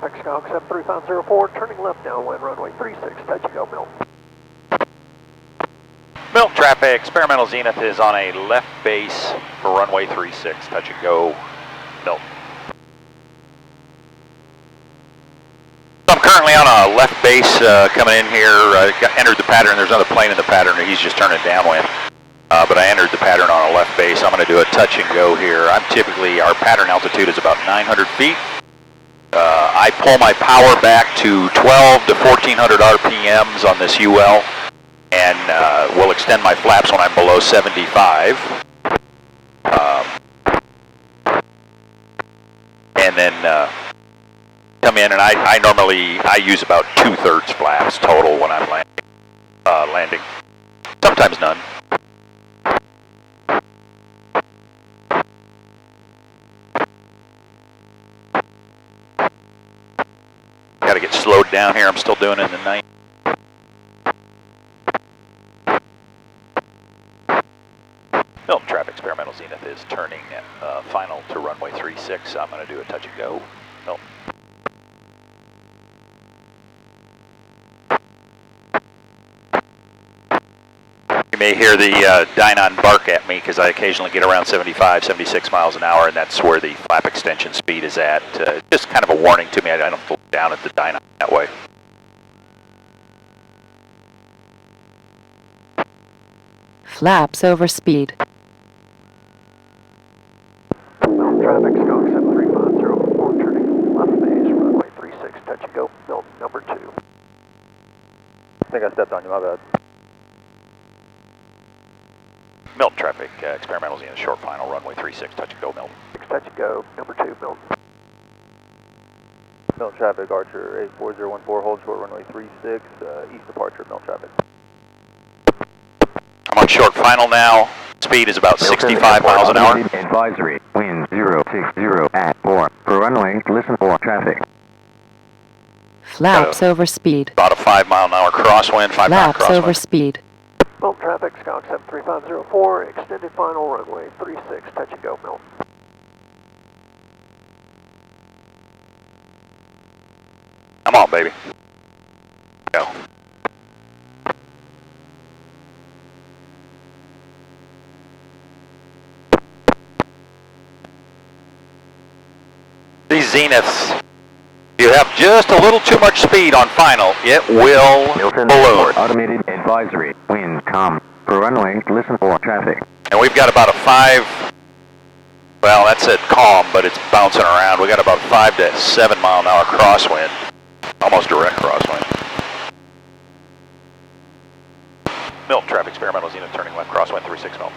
traffic, Skunk 73504, turning left downwind, runway 36, touch and go, Milt. Milt traffic, experimental Zenith is on a left base for runway 36, touch and go, Milt. I'm currently on a left base coming in here, entered the pattern, there's another plane in the pattern, he's just turning downwind. But I entered the pattern on a left base. I'm going to do a touch and go here. Our pattern altitude is about 900 feet. I pull my power back to 12 to 1400 RPMs on this UL, and will extend my flaps when I'm below 75. And then come in, and I use about 2/3 flaps total when I'm landing. Sometimes none. Got to get slowed down here. I'm still doing it in the night. Milt traffic, experimental Zenith is turning final to runway 36. I'm going to do a touch and go. Milt. You may hear the Dynon bark at me because I occasionally get around 75, 76 miles an hour, and that's where the flap extension speed is at. Just kind of a warning to me. I don't look down at the Dynon that way. Flaps over speed. Milt traffic, Skunk 73504, turning left base, runway 36, touch and go, Milt number 2. I think I stepped on you, my bad. Milt traffic, experimental Zenith short final, runway 36, touch and go, Milt. Touch and go, number 2, Milt. Milt traffic, Archer 84014, hold short runway 36, east departure, Milt traffic. I'm on short final now. Speed is about 65 miles an hour. Advisory, wind 060 at 4, for runway, listen for traffic. Flaps over speed. About a 5 mile an hour crosswind, 5 mile Flaps over crosswind. speed. Milt traffic, Skunk 73504, extended final, runway 36, touch and go, Milt. Come on, baby. Go. These Zeniths, you have just a little too much speed on final, it will balloon. Automated advisory, wind calm, for runway, listen for traffic. And we've got about a 5, well, that's at calm, but it's bouncing around. We got about 5 to 7 mile an hour crosswind, almost direct crosswind. Milt traffic, experimental Zenith turning left, crosswind 36 Milt.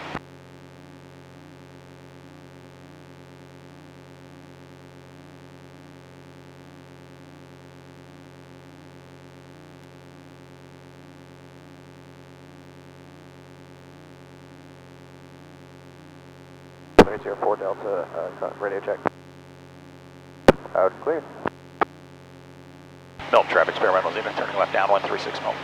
Zero 4 Delta, radio check. Out clear. Milt traffic, experimental Zenith turning left downwind 36 Milt.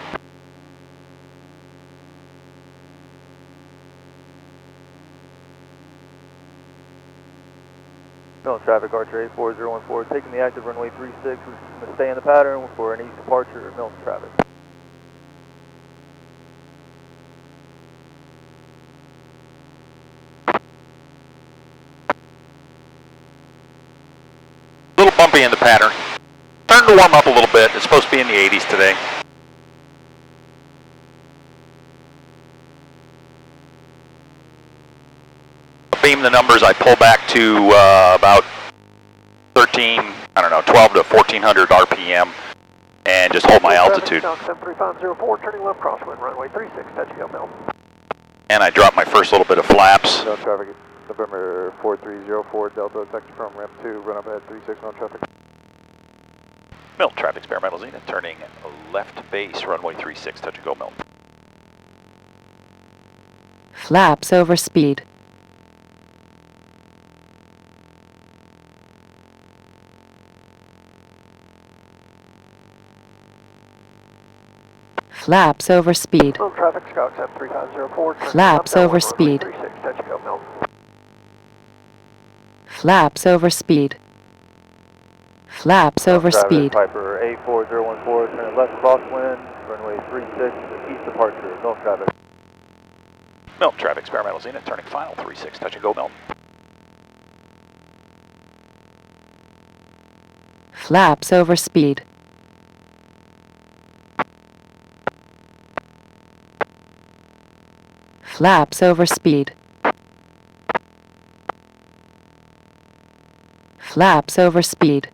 Milt traffic, Archer 84014, taking the active runway 36, we're going to stay in the pattern for an east departure, Milt traffic. Bumpy in the pattern. Starting to warm up a little bit. It's supposed to be in the 80s today. Beam the numbers, I pull back to about 13, I don't know, 12 to 1400 RPM and just hold my altitude. 73504, turning left crosswind, runway 36, touch and go, Milt. And I drop my first little bit of flaps. Milt traffic, November 4304 Delta, taxi from ramp 2, run up at 36 Milt traffic. Milt traffic, experimental Zenith turning left base, runway 36, touch and go, Milt. Flaps over speed. Flaps over speed. Milt traffic, Skunk 73504, Flaps over speed. 36, touch and go, Milt. Flaps over speed. Flaps over Travis, speed. Piper 84014, turning left crosswind, runway 36, east departure, Milton traffic. Milton traffic, experimental Zenith, turning final, 36, touch and go, Milton. Flaps over speed. Flaps over speed. Flaps over speed.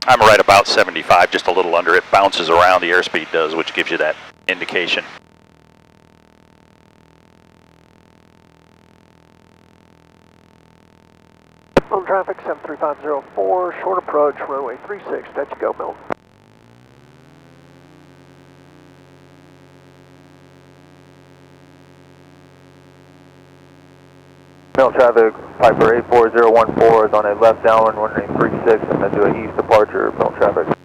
I'm right about 75, just a little under. It bounces around, the airspeed does, which gives you that indication. On traffic 73504, short approach, runway 36, touch and go, Milton. Milton traffic, Piper 84014 is on a left downwind, runway 36, and then do an east departure, Milton traffic.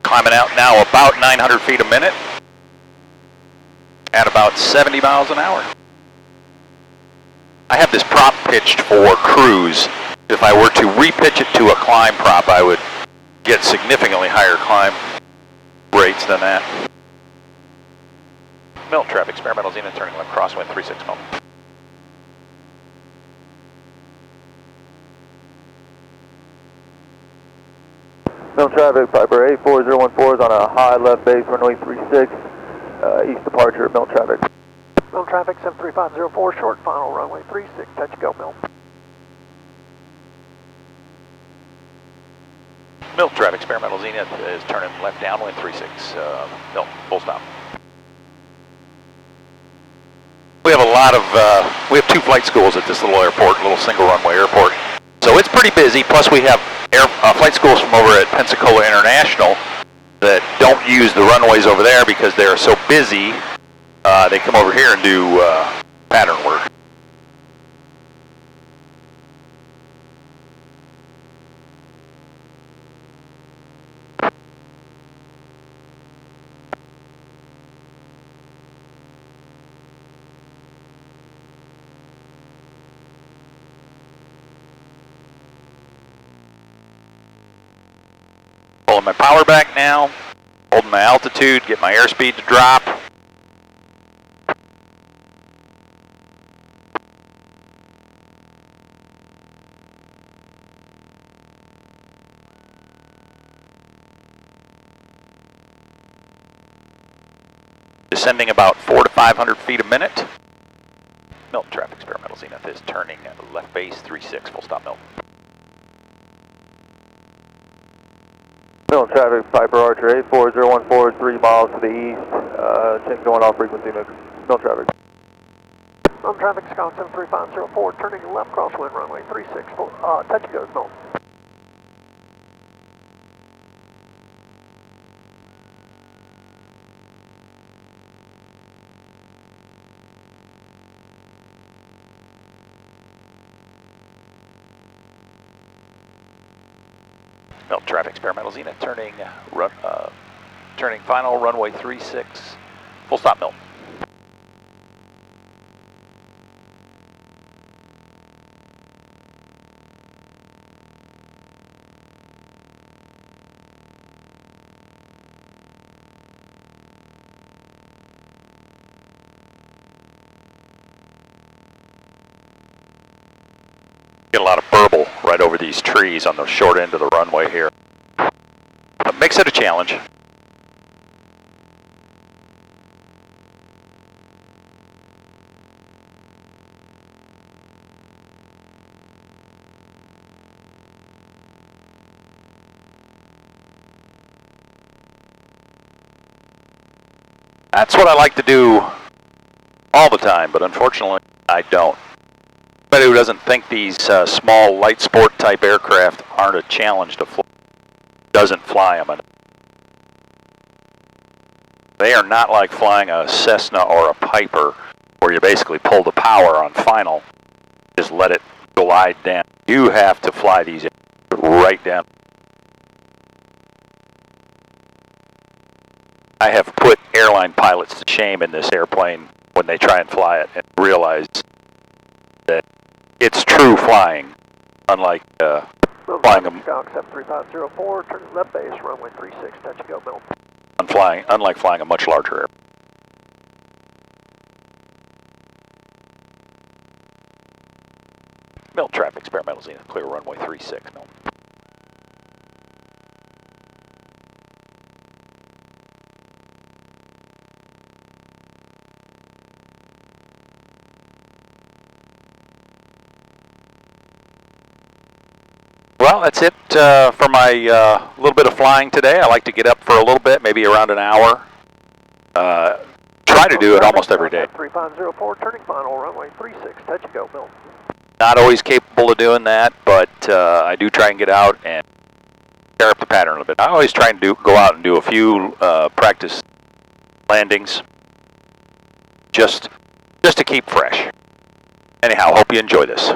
Climbing out now about 900 feet a minute at about 70 miles an hour. I have this prop pitched for cruise. If I were to repitch it to a climb prop, I would get significantly higher climb rates than that. Milton traffic, experimental Zenith, turning left crosswind 36 Milton. Milton traffic, Piper 84014 is on a high left base, runway 36, east departure, Milton traffic. On traffic 73504, short final, runway 36, touch and go, Milton. Milton traffic, experimental Zenith is turning left downwind 36 Milton, full stop. We have a lot of, we have 2 flight schools at this little airport, little single runway airport. So it's pretty busy, plus we have flight schools from over at Pensacola International that don't use the runways over there because they're so busy. They come over here and do pattern work. Pulling my power back now, holding my altitude, get my airspeed to drop. Descending about 400 to 500 feet a minute. Milton traffic, experimental Zenith is turning left base 36, full stop Milton. Milton traffic, Piper Archer 84014 is 3 miles to the east, check going off frequency, Milton traffic. On traffic, Scott 73504, turning left crosswind, runway 36, touch and go, Milton. Milton traffic, experimental Zenith, turning final, runway 36, full stop Milton. Get a lot of burble right over these trees on the short end of the runway here. It makes it a challenge. That's what I like to do all the time, but unfortunately I don't. Anybody who doesn't think these small light sport type aircraft aren't a challenge to fly doesn't fly them. They are not like flying a Cessna or a Piper where you basically pull the power on final, just let it glide down. You have to fly these right down. I have put airline pilots to shame in this airplane when they try and fly it and realize that it's true flying unlike Milton flying traffic, Skunk 73504, turn left base, runway 36, touch and go, Milton. unlike flying a much larger airplane. Milton traffic, experimental Zenith, clear runway 36, Milton. Well, that's it for my little bit of flying today. I like to get up for a little bit, maybe around an hour. Try to do it almost every day. 3504, turning final, runway 36, touch and go, Milton. Not always capable of doing that, but I do try and get out and tear up the pattern a little bit. I always try and go out and do a few practice landings, just to keep fresh. Anyhow, hope you enjoy this.